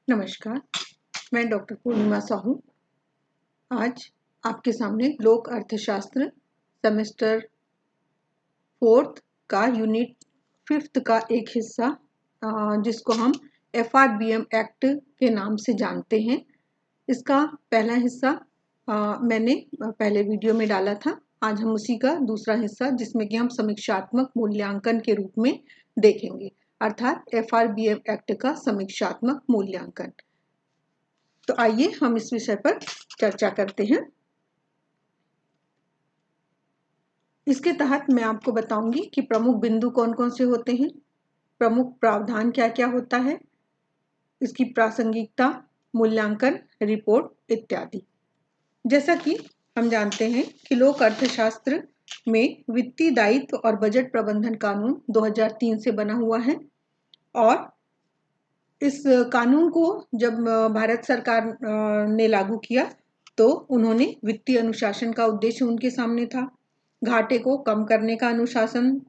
नमस्कार, मैं डॉक्टर पूर्णिमा साहू। आज आपके सामने लोक अर्थशास्त्र सेमेस्टर 4th का यूनिट 5th का एक हिस्सा जिसको हम FRBM एक्ट के नाम से जानते हैं, इसका पहला हिस्सा मैंने पहले वीडियो में डाला था। आज हम उसी का दूसरा हिस्सा, जिसमें कि हम समीक्षात्मक मूल्यांकन के रूप में देखेंगे, अर्थात FRBM एक्ट का समीक्षात्मक मूल्यांकन। तो आइए हम इस विषय पर चर्चा करते हैं। इसके तहत मैं आपको बताऊंगी कि प्रमुख बिंदु कौन कौन से होते हैं, प्रमुख प्रावधान क्या क्या होता है, इसकी प्रासंगिकता, मूल्यांकन, रिपोर्ट इत्यादि। जैसा कि हम जानते हैं कि लोक अर्थशास्त्र में वित्तीय दायित्व और बजट प्रबंधन कानून 2003 से बना हुआ है, और इस कानून को जब भारत सरकार ने लागू किया तो उन्होंने वित्तीय अनुशासन का उद्देश्य उनके सामने था, घाटे को कम करने का अनुशासन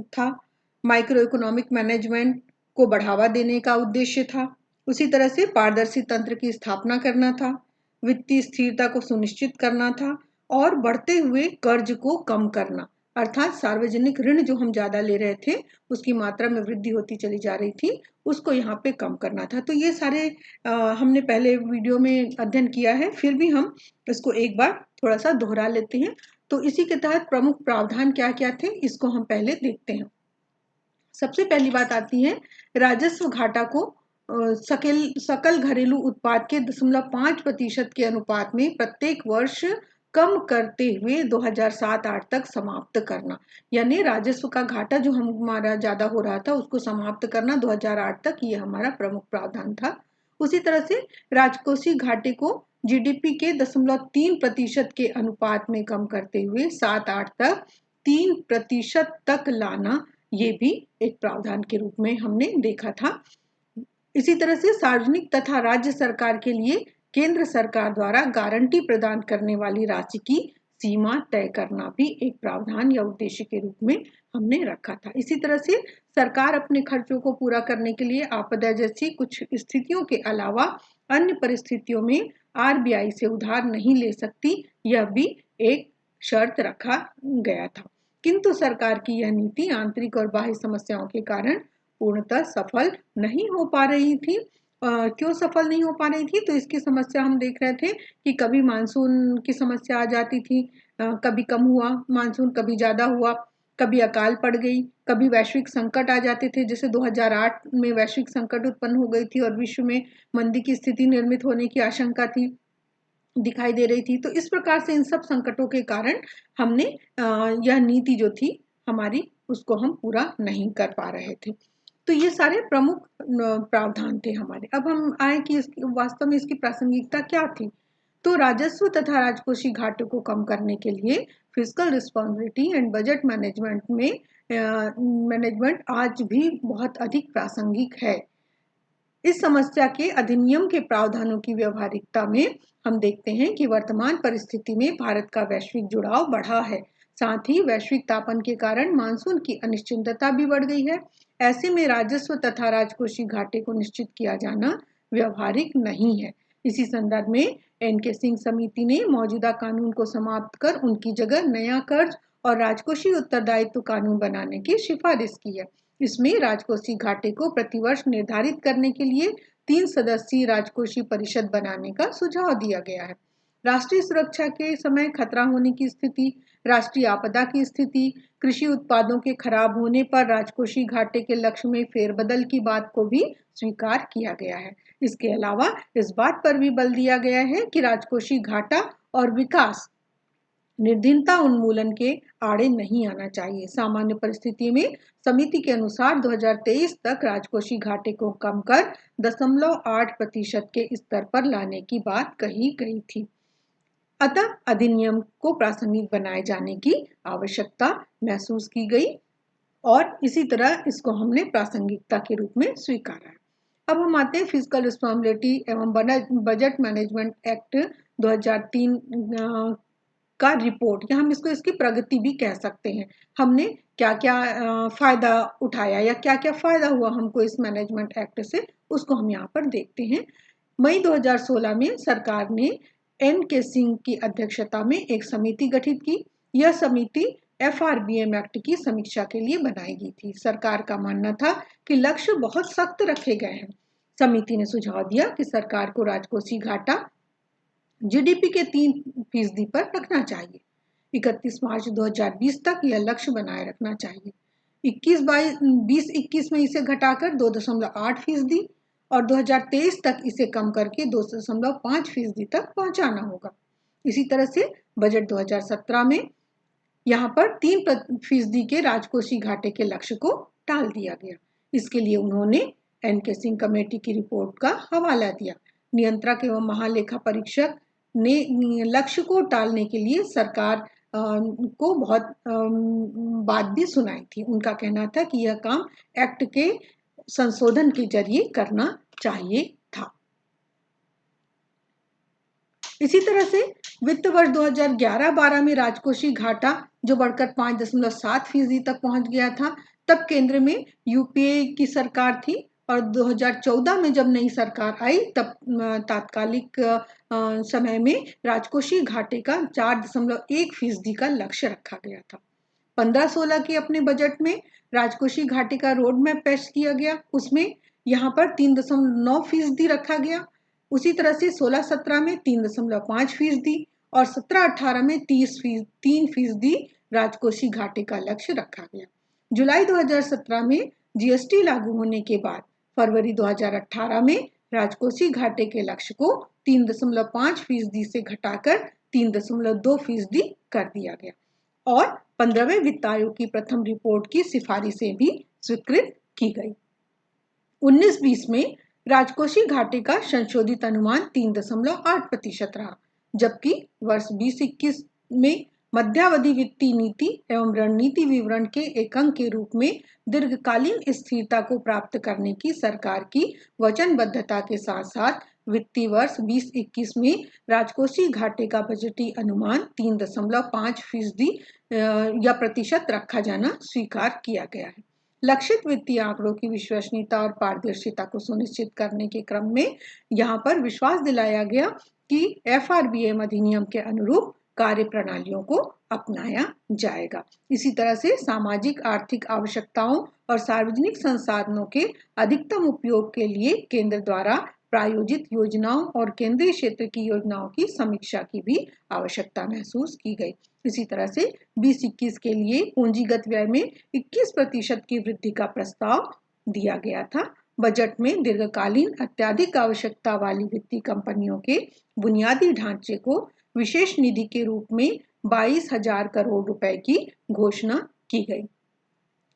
था, माइक्रो इकोनॉमिक मैनेजमेंट को बढ़ावा देने का उद्देश्य था, उसी तरह से पारदर्शी तंत्र की स्थापना करना था, वित्तीय स्थिरता को सुनिश्चित करना था और बढ़ते हुए कर्ज को कम करना, अर्थात सार्वजनिक ऋण जो हम ज्यादा ले रहे थे, उसकी मात्रा में वृद्धि होती चली जा रही थी, उसको यहाँ पे कम करना था। तो ये सारे हमने पहले वीडियो में अध्ययन किया है, फिर भी हम इसको एक बार थोड़ा सा दोहरा लेते हैं। तो इसी के तहत प्रमुख प्रावधान क्या क्या थे, इसको हम पहले देखते हैं। सबसे पहली बात आती है राजस्व घाटा को सकल घरेलू उत्पाद के 0.5% के अनुपात में प्रत्येक वर्ष कम करते हुए 2007-8 तक समाप्त करना, यानी राजस्व का घाटा जो हमारा ज्यादा हो रहा था उसको समाप्त करना 2008 तक, ये हमारा प्रमुख प्रावधान था। उसी तरह से राजकोषीय घाटे को जीडीपी के 0.3% के अनुपात में कम करते हुए 7-8 तक 3% तक लाना, ये भी एक प्रावधान के रूप में हमने देखा था। इसी तरह से सार्वजनिक तथा राज्य सरकार के लिए केंद्र सरकार द्वारा गारंटी प्रदान करने वाली राशि की सीमा तय करना भी एक प्रावधान या उद्देश्य के रूप में हमने रखा था। इसी तरह से सरकार अपने खर्चों को पूरा करने के लिए आपदा जैसी कुछ स्थितियों के अलावा अन्य परिस्थितियों में आरबीआई से उधार नहीं ले सकती, यह भी एक शर्त रखा गया था। किंतु सरकार की यह नीति आंतरिक और बाह्य समस्याओं के कारण पूर्णतः सफल नहीं हो पा रही थी। क्यों सफल नहीं हो पा रही थी? तो इसकी समस्या हम देख रहे थे कि कभी मानसून की समस्या आ जाती थी, कभी कम हुआ मानसून, कभी ज्यादा हुआ, कभी अकाल पड़ गई, कभी वैश्विक संकट आ जाते थे, जैसे 2008 में वैश्विक संकट उत्पन्न हो गई थी और विश्व में मंदी की स्थिति निर्मित होने की आशंका थी, दिखाई दे रही थी। तो इस प्रकार से इन सब संकटों के कारण हमने यह नीति जो थी हमारी, उसको हम पूरा नहीं कर पा रहे थे। तो ये सारे प्रमुख प्रावधान थे हमारे। अब हम आए कि वास्तव में इसकी प्रासंगिकता क्या थी। तो राजस्व तथा राजकोषीय घाटे को कम करने के लिए fiscal responsibility and budget management आज भी बहुत अधिक प्रासंगिक है। इस समस्या के अधिनियम के प्रावधानों की व्यवहारिकता में हम देखते हैं कि वर्तमान परिस्थिति में भारत का वैश्विक जुड़ाव बढ़ा है, साथ ही वैश्विक तापन के कारण मानसून की अनिश्चितता भी बढ़ गई है। ऐसे में राजस्व तथा राजकोषीय घाटे को निश्चित किया जाना व्यवहारिक नहीं है। इसी संदर्भ में एनके सिंह समिति ने मौजूदा कानून को समाप्त कर उनकी जगह नया कर्ज और राजकोषीय उत्तरदायित्व कानून बनाने की सिफारिश की है। इसमें राजकोषीय घाटे को प्रतिवर्ष निर्धारित करने के लिए 3 सदस्यीय राजकोषीय परिषद बनाने का सुझाव दिया गया है। राष्ट्रीय सुरक्षा के समय खतरा होने की स्थिति, राष्ट्रीय आपदा की स्थिति, कृषि उत्पादों के खराब होने पर राजकोषीय घाटे के लक्ष्य में फेरबदल की बात को भी स्वीकार किया गया है। इसके अलावा इस बात पर भी बल दिया गया है कि राजकोषीय घाटा और विकास निर्धनता उन्मूलन के आड़े नहीं आना चाहिए। सामान्य परिस्थिति में समिति के अनुसार 2023 तक राजकोषीय घाटे को कम कर 0.8% के स्तर पर लाने की बात कही गई थी। अतः अधिनियम को प्रासंगिक बनाए जाने की आवश्यकता महसूस की गई और इसी तरह इसको हमने प्रासंगिकता के रूप में स्वीकारा है। अब हम आते हैं फिस्कल रिस्पॉन्सिबिलिटी एवं बजट मैनेजमेंट एक्ट 2003 का रिपोर्ट, या हम इसकी प्रगति भी कह सकते हैं। हमने क्या क्या फायदा उठाया या क्या क्या फायदा हुआ हमको इस मैनेजमेंट एक्ट से, उसको हम यहाँ पर देखते हैं। मई 2016 में सरकार ने NK सिंह की अध्यक्षता में एक समिति गठित की। यह समिति FRBM एक्ट की समीक्षा के लिए बनाई गई थी। सरकार का मानना था कि लक्ष्य बहुत सख्त रखे गए हैं। समिति ने सुझाव दिया कि सरकार को राजकोषीय घाटा GDP के 3% पर रखना चाहिए। 31 मार्च 2020 तक यह लक्ष्य बनाए रखना चाहिए। 2021 में इसे घटाकर 2.8% और 2023 तक इसे कम करके 2.5% तक पहुंचाना होगा। इसी तरह से बजट 2017 में यहाँ पर 3% के राजकोषीय घाटे के लक्ष्य को टाल दिया गया। इसके लिए उन्होंने NK सिंह कमेटी की रिपोर्ट का हवाला दिया। नियंत्रक एवं महालेखा परीक्षक ने लक्ष्य को टालने के लिए सरकार को बहुत बात भी सुनाई थी। उनका कहना था कि यह काम एक्ट के संशोधन के जरिए करना चाहिए था। इसी तरह से वित्त वर्ष 2011-12 में राजकोषीय घाटा जो बढ़कर 5.7% तक पहुंच गया था। तब केंद्र में UPA की सरकार थी और 2014 में जब नई सरकार आई तब तात्कालिक समय में राजकोषीय घाटे का 4.1% का लक्ष्य रखा गया था। 15-16 के अपने बजट में राजकोषीय घाटे का रोड मैप पेश किया गया। उसमें यहाँ पर 3.9% रखा गया। उसी तरह से 16-17 में 3.5% और 17-18 में 3% राजकोषीय घाटे का लक्ष्य रखा गया। जुलाई 2017 में GST लागू होने के बाद फरवरी 2018 में राजकोषीय घाटे के लक्ष्य को 3.5% से घटाकर 3.2% कर दिया गया और 15वें वित्त आयोग की प्रथम रिपोर्ट की सिफारिशें भी स्वीकृत की गई। 19-20 में राजकोषीय घाटे का संशोधित अनुमान 3.8% रहा, जबकि वर्ष 2021 में मध्यावधि वित्तीय नीति एवं रणनीति विवरण के एक अंग के रूप में दीर्घकालीन स्थिरता को प्राप्त करने की सरकार की वचनबद्धता के साथ साथ वित्तीय वर्ष 2021 में राजकोषीय घाटे का बजटीय अनुमान 3.5% या प्रतिशत रखा जाना स्वीकार किया गया है। लक्षित वित्तीय आंकड़ों की विश्वसनीयता और पारदर्शिता को सुनिश्चित करने के क्रम में यहाँ पर विश्वास दिलाया गया कि FRBM अधिनियम के अनुरूप कार्य प्रणालियों को अपनाया जाएगा। इसी तरह से सामाजिक आर्थिक आवश्यकताओं और सार्वजनिक संसाधनों के अधिकतम उपयोग के लिए केंद्र द्वारा प्रायोजित योजनाओं और केंद्रीय क्षेत्र की योजनाओं की समीक्षा की भी आवश्यकता महसूस की गई। इसी तरह से 2021 के लिए पूंजीगत व्यय में 21% की वृद्धि का प्रस्ताव दिया गया था। बजट में दीर्घकालीन अत्यधिक आवश्यकता वाली वित्तीय कंपनियों के बुनियादी ढांचे को विशेष निधि के रूप में 22,000 करोड़ रुपए की घोषणा की गई।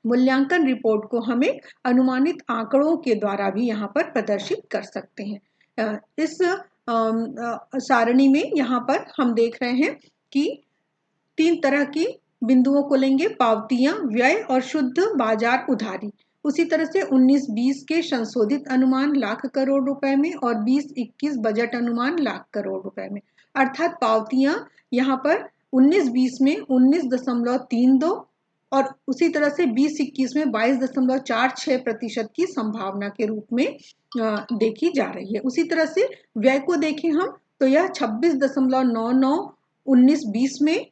मूल्यांकन रिपोर्ट को हमें अनुमानित आंकड़ों के द्वारा भी यहाँ पर प्रदर्शित कर सकते हैं। इस सारणी में यहाँ पर हम देख रहे हैं कि 3 तरह की बिंदुओं को लेंगे, पावतियां, व्यय और शुद्ध बाजार उधारी। उसी तरह से 19-20 के संशोधित अनुमान लाख करोड़ रुपए में और 20-21 बजट अनुमान लाख करोड़ रुपए में, अर्थात पावतियां यहाँ पर 19-20 में 19.32 और उसी तरह से 20-21 में 22.46% की संभावना के रूप में देखी जा रही है। उसी तरह से व्यय को देखें हम तो यह 26.99 19-20 में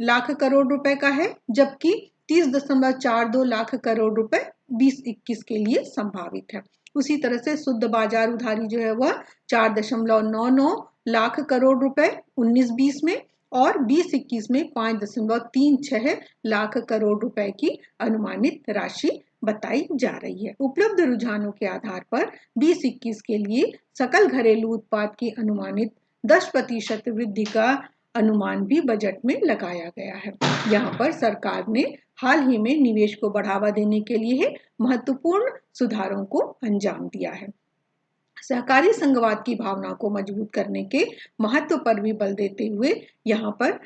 लाख करोड़ रुपए का है, जबकि 30.42 लाख करोड़ रुपए 20-21 के लिए संभावित है। उसी तरह से शुद्ध बाजार उधारी जो है वह 4.99 लाख करोड़ रुपए 19-20 में और 20-21 में 5.36 लाख करोड़ रुपए की अनुमानित राशि बताई जा रही है। उपलब्ध रुझानों के आधार पर 20-21 के लिए सकल घरेलू उत्पाद की अनुमानित 10% वृद्धि का अनुमान भी बजट में लगाया गया है। यहाँ पर सरकार ने हाल ही में निवेश को बढ़ावा देने के लिए महत्वपूर्ण सुधारों को अंजाम दिया है। सहकारी संघवाद की भावना को मजबूत करने के महत्व पर भी बल देते हुए यहाँ पर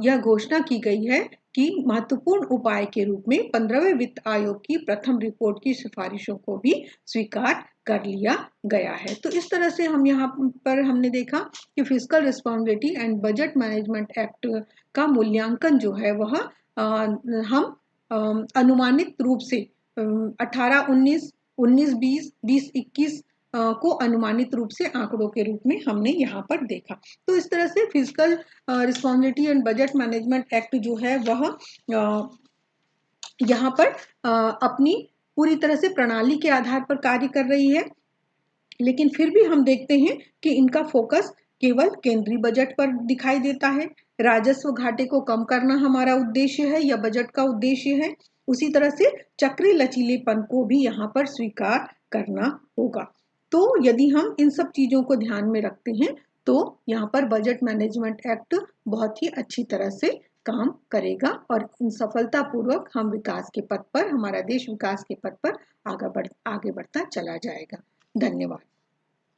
यह घोषणा की गई है कि महत्वपूर्ण उपाय के रूप में 15वें वित्त आयोग की प्रथम रिपोर्ट की सिफारिशों को भी स्वीकार कर लिया गया है। तो इस तरह से हम यहाँ पर हमने देखा कि fiscal responsibility and budget management act का मूल्यांकन जो है वह हम अनुमानित रूप से 18, 19, 19, 20, 20, 21 को अनुमानित रूप से आंकड़ों के रूप में हमने यहाँ पर देखा। तो इस तरह से physical responsibility and budget management act जो है वह यहाँ पर अपनी पूरी तरह से प्रणाली के आधार पर कार्य कर रही है, लेकिन फिर भी हम देखते हैं कि इनका फोकस केवल केंद्रीय बजट पर दिखाई देता है। राजस्व घाटे को कम करना हमारा उद्देश्य है या बजट का उद्देश्य है। उसी तरह से चक्रीय लचीलेपन को भी यहाँ पर स्वीकार करना होगा। तो यदि हम इन सब चीजों को ध्यान में रखते हैं तो यहाँ पर बजट मैनेजमेंट एक्ट बहुत ही अच्छी तरह से काम करेगा और सफलतापूर्वक हम विकास के पथ पर, हमारा देश विकास के पथ पर आगे बढ़ता चला जाएगा। धन्यवाद।